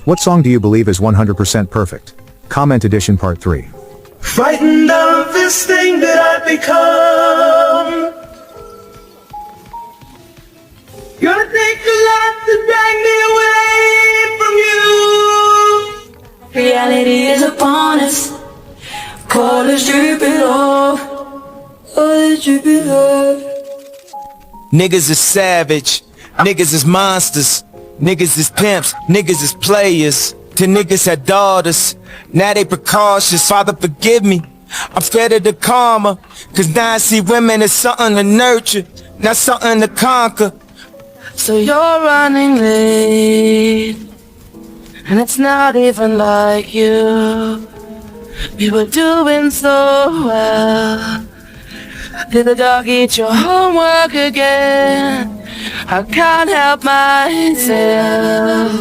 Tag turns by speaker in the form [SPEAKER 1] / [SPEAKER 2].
[SPEAKER 1] What song do you believe is 100% perfect? Comment edition part 3.
[SPEAKER 2] Frightened of this thing that I've become. Gonna take a lot to drag me away from you.
[SPEAKER 3] Reality is upon us. Colors dripping off. Colors dripping off.
[SPEAKER 4] Niggas is savage, niggas is monsters, niggas is pimps, niggas is players. The niggas had daughters, now they precautious. Father forgive me, I'm scared of the karma. Cause now I see women as something to nurture, not something to conquer.
[SPEAKER 3] So you're running late, and it's not even like you. We were doing so well. Did the dog eat your homework again? I can't help myself.